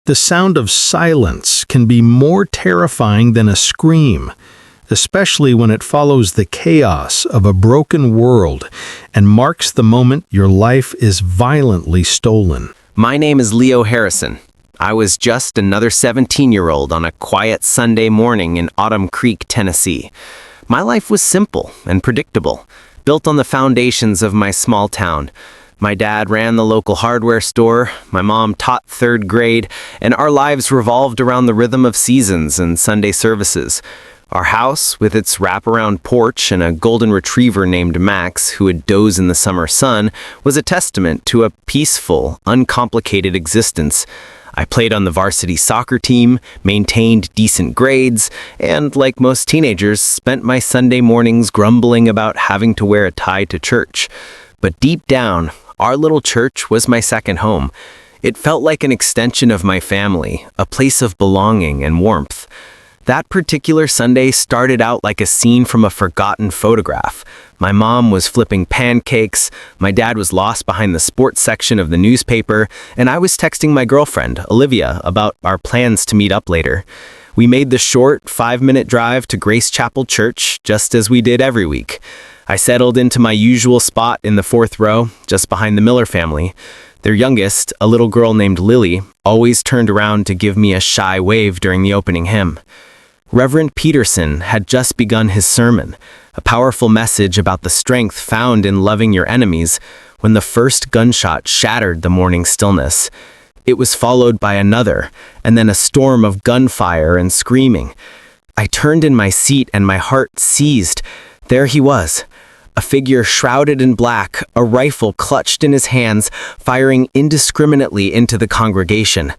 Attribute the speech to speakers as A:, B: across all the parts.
A: The sound of silence can be more terrifying than a scream, especially when it follows the chaos of a broken world and marks the moment your life is violently stolen.
B: My name is Leo Harrison. I was just another 17-year-old on a quiet Sunday morning in Autumn Creek, Tennessee. My life was simple and predictable, built on the foundations of my small town. My dad ran the local hardware store, my mom taught third grade, and our lives revolved around the rhythm of seasons and Sunday services. Our house, with its wraparound porch and a golden retriever named Max, who would doze in the summer sun, was a testament to a peaceful, uncomplicated existence. I played on the varsity soccer team, maintained decent grades, and, like most teenagers, spent my Sunday mornings grumbling about having to wear a tie to church. But deep down, our little church was my second home. It felt like an extension of my family, a place of belonging and warmth. That particular Sunday started out like a scene from a forgotten photograph. My mom was flipping pancakes, my dad was lost behind the sports section of the newspaper, and I was texting my girlfriend, Olivia, about our plans to meet up later. We made the short 5-minute drive to Grace Chapel Church, just as we did every week. I settled into my usual spot in the 4th row, just behind the Miller family. Their youngest, a little girl named Lily, always turned around to give me a shy wave during the opening hymn. Reverend Peterson had just begun his sermon, a powerful message about the strength found in loving your enemies, when the first gunshot shattered the morning stillness. It was followed by another, and then a storm of gunfire and screaming. I turned in my seat and my heart seized. There he was, a figure shrouded in black, a rifle clutched in his hands, firing indiscriminately into the congregation.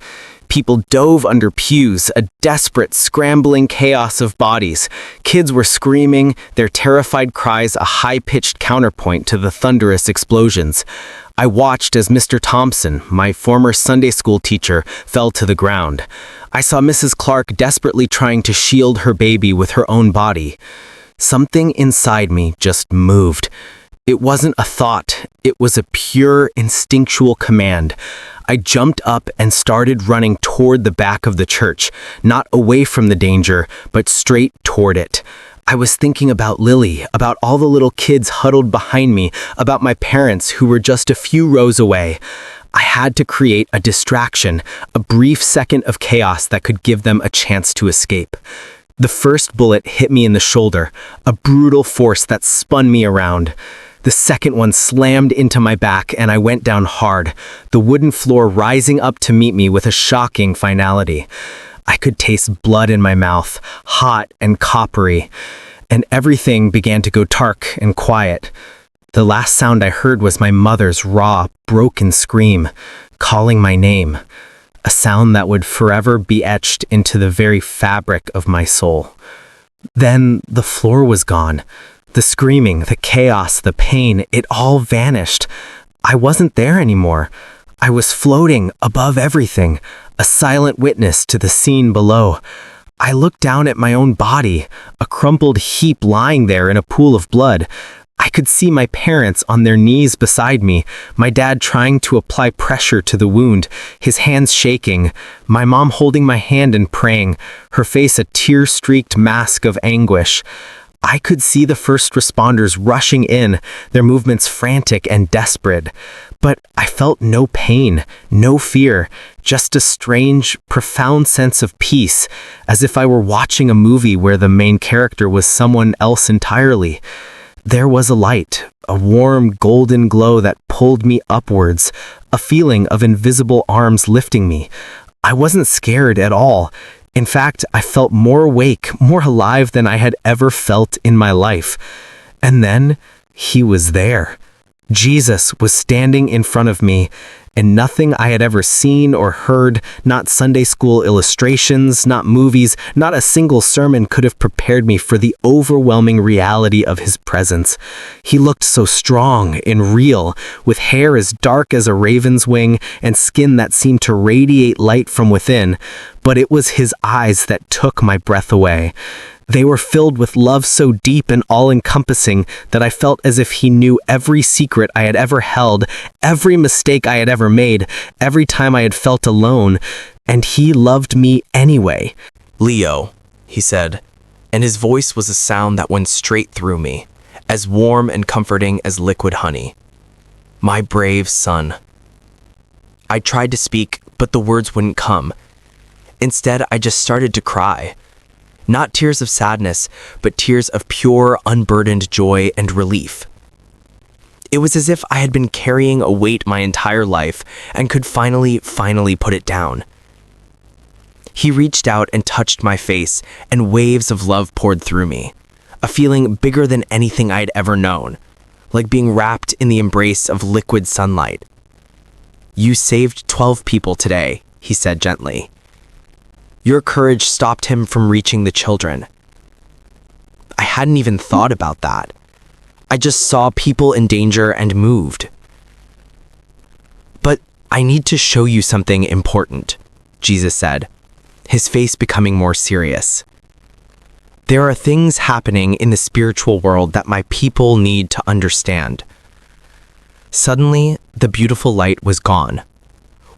B: People dove under pews, a desperate, scrambling chaos of bodies. Kids were screaming, their terrified cries a high-pitched counterpoint to the thunderous explosions. I watched as Mr. Thompson, my former Sunday school teacher, fell to the ground. I saw Mrs. Clark desperately trying to shield her baby with her own body. Something inside me just moved. It wasn't a thought, it was a pure, instinctual command. I jumped up and started running toward the back of the church, not away from the danger, but straight toward it. I was thinking about Lily, about all the little kids huddled behind me, about my parents who were just a few rows away. I had to create a distraction, a brief second of chaos that could give them a chance to escape. The first bullet hit me in the shoulder, a brutal force that spun me around. The second one slammed into my back and I went down hard, the wooden floor rising up to meet me with a shocking finality. I could taste blood in my mouth, hot and coppery, and everything began to go dark and quiet. The last sound I heard was my mother's raw, broken scream, calling my name, a sound that would forever be etched into the very fabric of my soul. Then the floor was gone. The screaming, the chaos, the pain, it all vanished. I wasn't there anymore. I was floating above everything, a silent witness to the scene below. I looked down at my own body, a crumpled heap lying there in a pool of blood. I could see my parents on their knees beside me, my dad trying to apply pressure to the wound, his hands shaking, my mom holding my hand and praying, her face a tear-streaked mask of anguish. I could see the first responders rushing in, their movements frantic and desperate. But I felt no pain, no fear, just a strange, profound sense of peace, as if I were watching a movie where the main character was someone else entirely. There was a light, a warm golden glow that pulled me upwards, a feeling of invisible arms lifting me. I wasn't scared at all. In fact, I felt more awake, more alive than I had ever felt in my life. And then, he was there. Jesus was standing in front of me, and nothing I had ever seen or heard, not Sunday school illustrations, not movies, not a single sermon could have prepared me for the overwhelming reality of his presence. He looked so strong and real, with hair as dark as a raven's wing and skin that seemed to radiate light from within, but it was his eyes that took my breath away. They were filled with love so deep and all-encompassing that I felt as if he knew every secret I had ever held, every mistake I had ever made, every time I had felt alone.
C: And he loved me anyway. "Leo," he said, and his voice was a sound that went straight through me, as warm and comforting as liquid honey. "My brave son." I tried to speak, but the words wouldn't come. Instead, I just started to cry. Not tears of sadness, but tears of pure, unburdened joy and relief. It was as if I had been carrying a weight my entire life and could finally put it down. He reached out and touched my face, and waves of love poured through me, a feeling bigger than anything I'd ever known, like being wrapped in the embrace of liquid sunlight. "You saved 12 people today," he said gently. "Your courage stopped him from reaching the children." I hadn't even thought about that. I just saw people in danger and moved. "But I need to show you something important," Jesus said, his face becoming more serious. "There are things happening in the spiritual world that my people need to understand." Suddenly, the beautiful light was gone.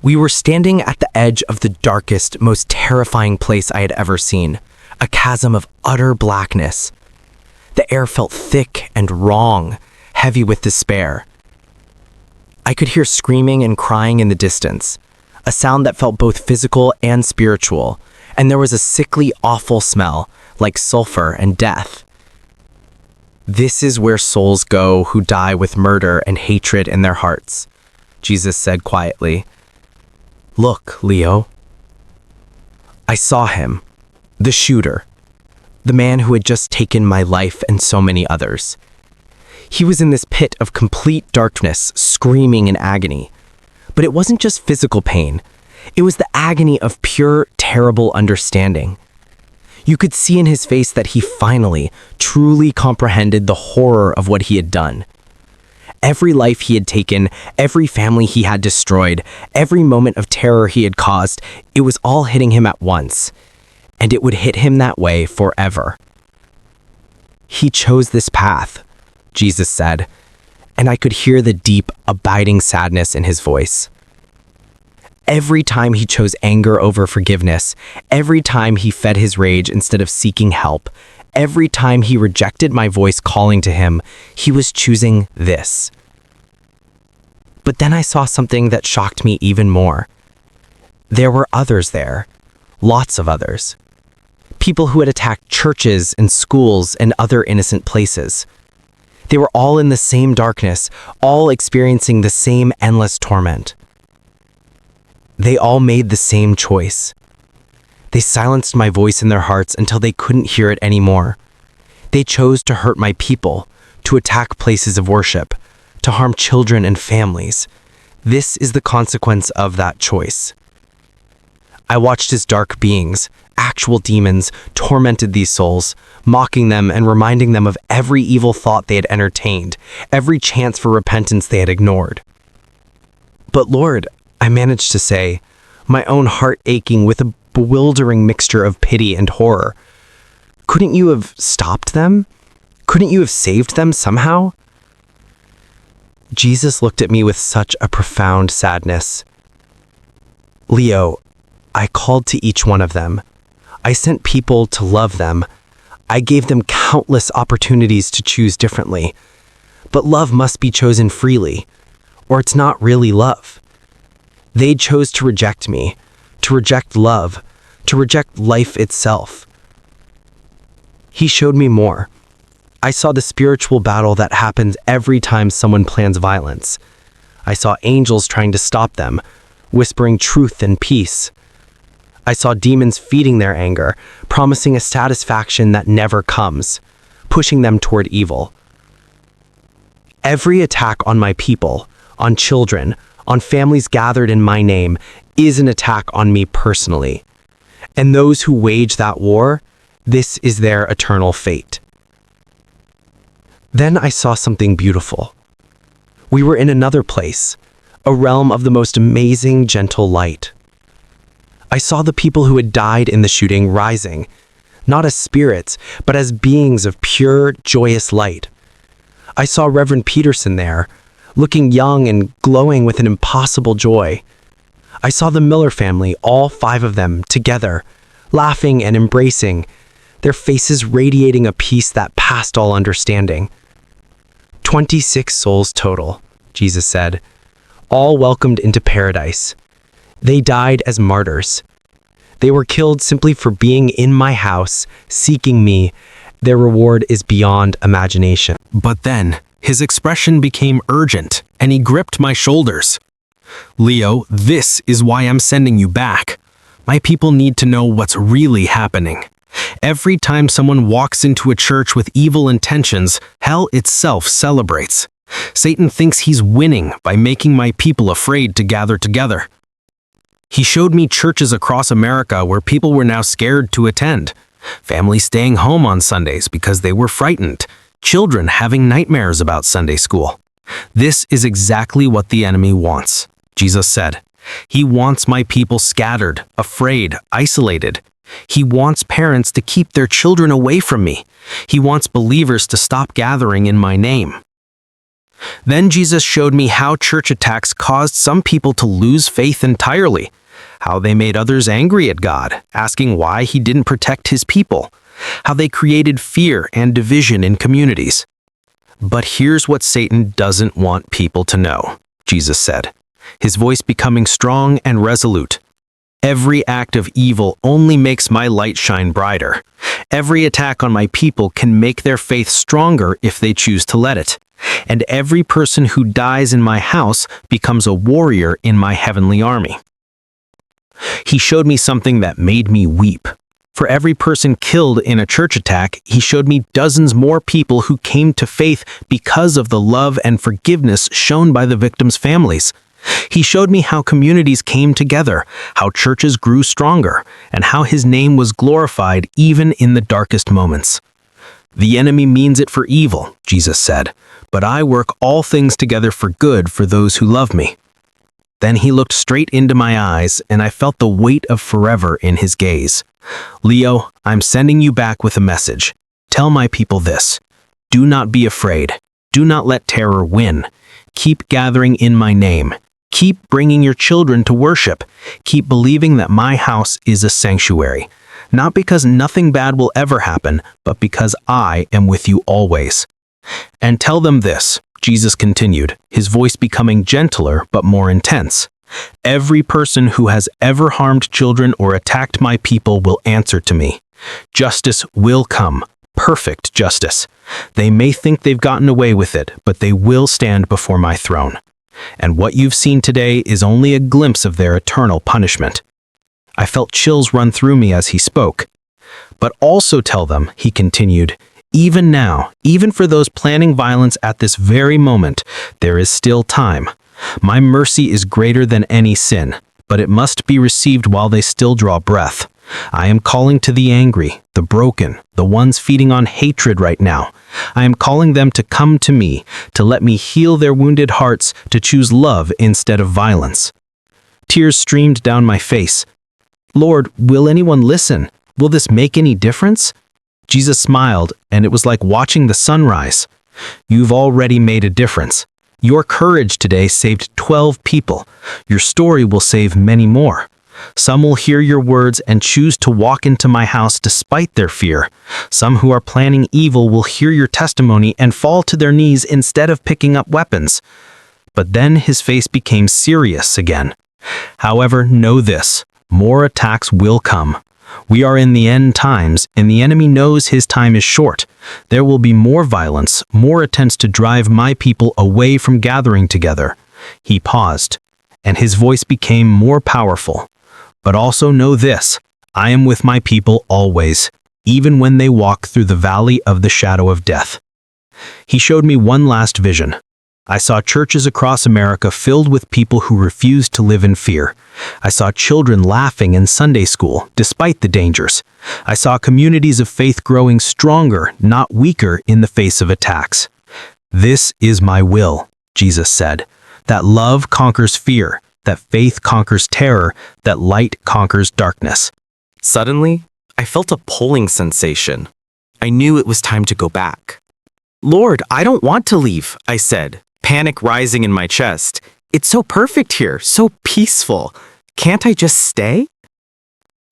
C: We were standing at the edge of the darkest, most terrifying place I had ever seen, a chasm of utter blackness. The air felt thick and wrong, heavy with despair. I could hear screaming and crying in the distance, a sound that felt both physical and spiritual, and there was a sickly, awful smell, like sulfur and death. "This is where souls go who die with murder and hatred in their hearts," Jesus said quietly. "Look, Leo." I saw him, the shooter, the man who had just taken my life and so many others. He was in this pit of complete darkness, screaming in agony. But it wasn't just physical pain. It was the agony of pure, terrible understanding. You could see in his face that he finally, truly comprehended the horror of what he had done. Every life he had taken, every family he had destroyed, every moment of terror he had caused, it was all hitting him at once. And it would hit him that way forever. "He chose this path," Jesus said, and I could hear the deep, abiding sadness in his voice. Every time he chose anger over forgiveness, every time he fed his rage instead of seeking help, every time he rejected my voice calling to him, he was choosing this. But then I saw something that shocked me even more. There were others there, lots of others. People who had attacked churches and schools and other innocent places. They were all in the same darkness, all experiencing the same endless torment. They all made the same choice. They silenced my voice in their hearts until they couldn't hear it anymore. They chose to hurt my people, to attack places of worship, to harm children and families. This is the consequence of that choice. I watched as dark beings, actual demons, tormented these souls, mocking them and reminding them of every evil thought they had entertained, every chance for repentance they had ignored. "But Lord," I managed to say, my own heart aching with a bewildering mixture of pity and horror, "couldn't you have stopped them? Couldn't you have saved them somehow?" Jesus looked at me with such a profound sadness. "Leo, I called to each one of them. I sent people to love them. I gave them countless opportunities to choose differently. But love must be chosen freely, or it's not really love. They chose to reject me, to reject love, to reject life itself." He showed me more. I saw the spiritual battle that happens every time someone plans violence. I saw angels trying to stop them, whispering truth and peace. I saw demons feeding their anger, promising a satisfaction that never comes, pushing them toward evil. Every attack on my people, on children, on families gathered in my name, is an attack on me personally. And those who wage that war, this is their eternal fate. Then I saw something beautiful. We were in another place, a realm of the most amazing, gentle light. I saw the people who had died in the shooting rising, not as spirits, but as beings of pure, joyous light. I saw Reverend Peterson there, looking young and glowing with an impossible joy. I saw the Miller family, all 5 of them, together, laughing and embracing, their faces radiating a peace that passed all understanding. 26 souls total, Jesus said, all welcomed into paradise. They died as martyrs. They were killed simply for being in my house, seeking me. Their reward is beyond imagination.
D: But then, his expression became urgent, and he gripped my shoulders. Leo, this is why I'm sending you back. My people need to know what's really happening. Every time someone walks into a church with evil intentions, hell itself celebrates. Satan thinks he's winning by making my people afraid to gather together. He showed me churches across America where people were now scared to attend. Families staying home on Sundays because they were frightened. Children having nightmares about Sunday school. This is exactly what the enemy wants, Jesus said. He wants my people scattered, afraid, isolated. He wants parents to keep their children away from me. He wants believers to stop gathering in my name. Then Jesus showed me how church attacks caused some people to lose faith entirely, how they made others angry at God, asking why he didn't protect his people, how they created fear and division in communities. But here's what Satan doesn't want people to know, Jesus said, his voice becoming strong and resolute. Every act of evil only makes my light shine brighter. Every attack on my people can make their faith stronger if they choose to let it. And every person who dies in my house becomes a warrior in my heavenly army. He showed me something that made me weep. For every person killed in a church attack, he showed me dozens more people who came to faith because of the love and forgiveness shown by the victims' families. He showed me how communities came together, how churches grew stronger, and how his name was glorified even in the darkest moments. The enemy means it for evil, Jesus said, but I work all things together for good for those who love me. Then he looked straight into my eyes, and I felt the weight of forever in his gaze. Leo, I'm sending you back with a message. Tell my people this. Do not be afraid. Do not let terror win. Keep gathering in my name. Keep bringing your children to worship. Keep believing that my house is a sanctuary. Not because nothing bad will ever happen, but because I am with you always. And tell them this, Jesus continued, his voice becoming gentler but more intense. Every person who has ever harmed children or attacked my people will answer to me. Justice will come, perfect justice. They may think they've gotten away with it, but they will stand before my throne. And what you've seen today is only a glimpse of their eternal punishment. I felt chills run through me as he spoke. But also tell them, he continued, even now, even for those planning violence at this very moment, there is still time. My mercy is greater than any sin, but it must be received while they still draw breath. I am calling to the angry, the broken, the ones feeding on hatred right now. I am calling them to come to me, to let me heal their wounded hearts, to choose love instead of violence. Tears streamed down my face. Lord, will anyone listen? Will this make any difference? Jesus smiled, and it was like watching the sunrise. You've already made a difference. Your courage today saved 12 people. Your story will save many more. Some will hear your words and choose to walk into my house despite their fear. Some who are planning evil will hear your testimony and fall to their knees instead of picking up weapons. But then his face became serious again. However, know this, more attacks will come. We are in the end times, and the enemy knows his time is short. There will be more violence, more attempts to drive my people away from gathering together. He paused, and his voice became more powerful. But also know this, I am with my people always, even when they walk through the valley of the shadow of death. He showed me one last vision. I saw churches across America filled with people who refused to live in fear. I saw children laughing in Sunday school, despite the dangers. I saw communities of faith growing stronger, not weaker, in the face of attacks. This is my will, Jesus said, that love conquers fear, that faith conquers terror, that light conquers darkness.
C: Suddenly, I felt a pulling sensation. I knew it was time to go back. Lord, I don't want to leave, I said, panic rising in my chest. It's so perfect here, so peaceful. Can't I just stay?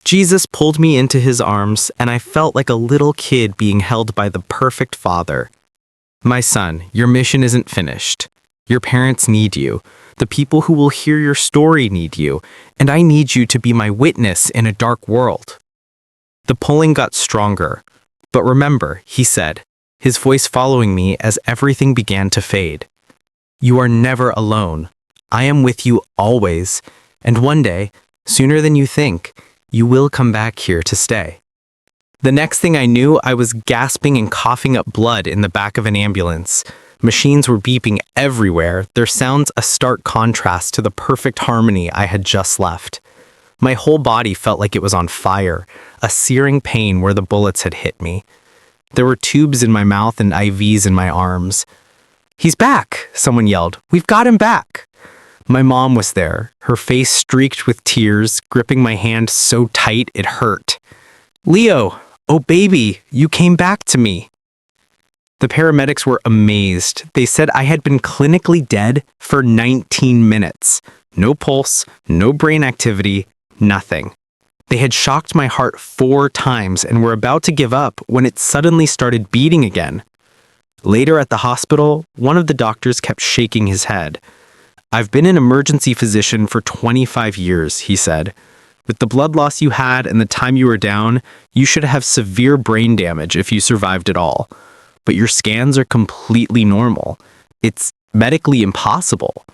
C: Jesus pulled me into his arms, and I felt like a little kid being held by the perfect father. My son, your mission isn't finished. Your parents need you. The people who will hear your story need you, and I need you to be my witness in a dark world. The pulling got stronger. But remember, he said, his voice following me as everything began to fade. You are never alone. I am with you always, and one day, sooner than you think, you will come back here to stay. The next thing I knew, I was gasping and coughing up blood in the back of an ambulance. Machines were beeping everywhere, their sounds a stark contrast to the perfect harmony I had just left. My whole body felt like it was on fire, a searing pain where the bullets had hit me. There were tubes in my mouth and IVs in my arms. He's back, someone yelled. We've got him back. My mom was there, her face streaked with tears, gripping my hand so tight it hurt. Leo, oh baby, you came back to me. The paramedics were amazed. They said I had been clinically dead for 19 minutes. No pulse, no brain activity, nothing. They had shocked my heart 4 times and were about to give up when it suddenly started beating again. Later at the hospital, one of the doctors kept shaking his head. I've been an emergency physician for 25 years, he said. With the blood loss you had and the time you were down, you should have severe brain damage if you survived at all. But your scans are completely normal. It's medically impossible.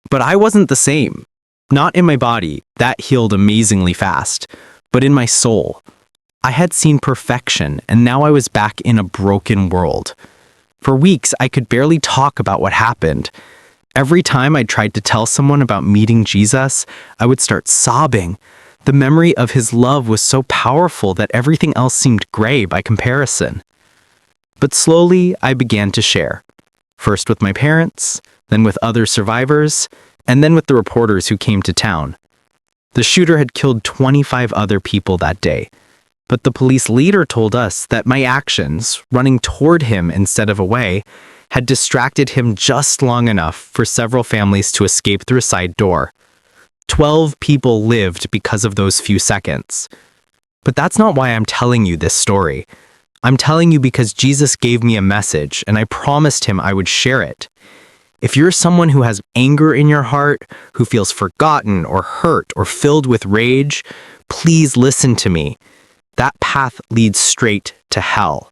C: But I wasn't the same. Not in my body, that healed amazingly fast, but in my soul. I had seen perfection, and now I was back in a broken world. For weeks, I could barely talk about what happened. Every time I tried to tell someone about meeting Jesus, I would start sobbing. The memory of his love was so powerful that everything else seemed gray by comparison. But slowly, I began to share. First with my parents, then with other survivors, and then with the reporters who came to town. The shooter had killed 25 other people that day, but the police leader told us that my actions, running toward him instead of away, had distracted him just long enough for several families to escape through a side door. 12 people lived because of those few seconds. But that's not why I'm telling you this story. I'm telling you because Jesus gave me a message, and I promised him I would share it. If you're someone who has anger in your heart, who feels forgotten or hurt or filled with rage, please listen to me. That path leads straight to hell.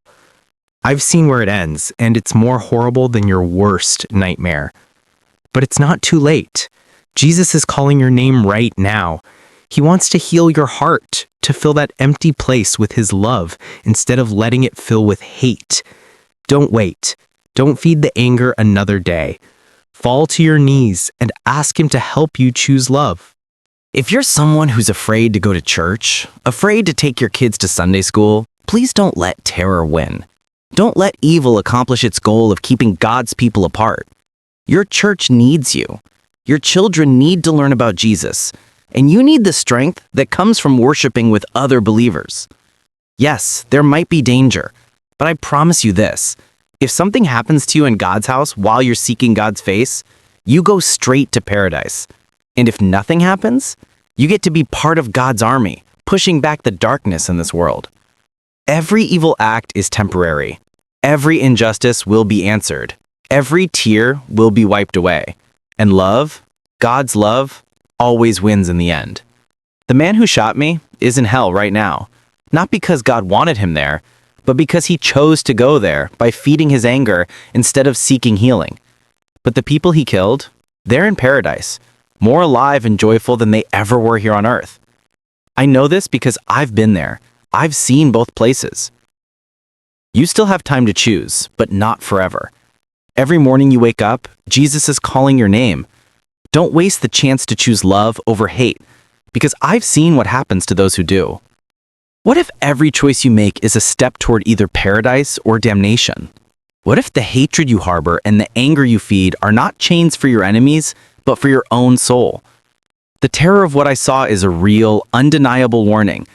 C: I've seen where it ends, and it's more horrible than your worst nightmare. But it's not too late. Jesus is calling your name right now. He wants to heal your heart, to fill that empty place with his love, instead of letting it fill with hate. Don't wait. Don't feed the anger another day. Fall to your knees and ask him to help you choose love.
B: If you're someone who's afraid to go to church, afraid to take your kids to Sunday school, please don't let terror win. Don't let evil accomplish its goal of keeping God's people apart. Your church needs you. Your children need to learn about Jesus, and you need the strength that comes from worshiping with other believers. Yes, there might be danger, but I promise you this. If something happens to you in God's house while you're seeking God's face, you go straight to paradise. And if nothing happens, you get to be part of God's army, pushing back the darkness in this world. Every evil act is temporary. Every injustice will be answered. Every tear will be wiped away. And love, God's love, always wins in the end. The man who shot me is in hell right now, not because God wanted him there, but because he chose to go there by feeding his anger instead of seeking healing. But the people he killed, they're in paradise, more alive and joyful than they ever were here on earth. I know this because I've been there. I've seen both places. You still have time to choose, but not forever. Every morning you wake up, Jesus is calling your name. Don't waste the chance to choose love over hate, because I've seen what happens to those who do. What if every choice you make is a step toward either paradise or damnation? What if the hatred you harbor and the anger you feed are not chains for your enemies, but for your own soul? The terror of what I saw is a real, undeniable warning,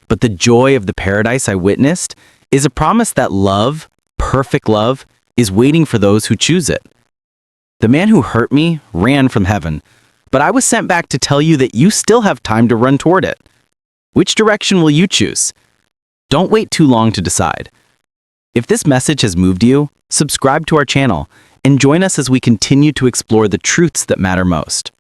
B: but the joy of the paradise I witnessed is a promise that love, perfect love, is waiting for those who choose it. The man who hurt me ran from heaven,
E: but I was sent back to tell you that you still have time to run toward it. Which direction will you choose? Don't wait too long to decide. If this message has moved you, subscribe to our channel and join us as we continue to explore the truths that matter most.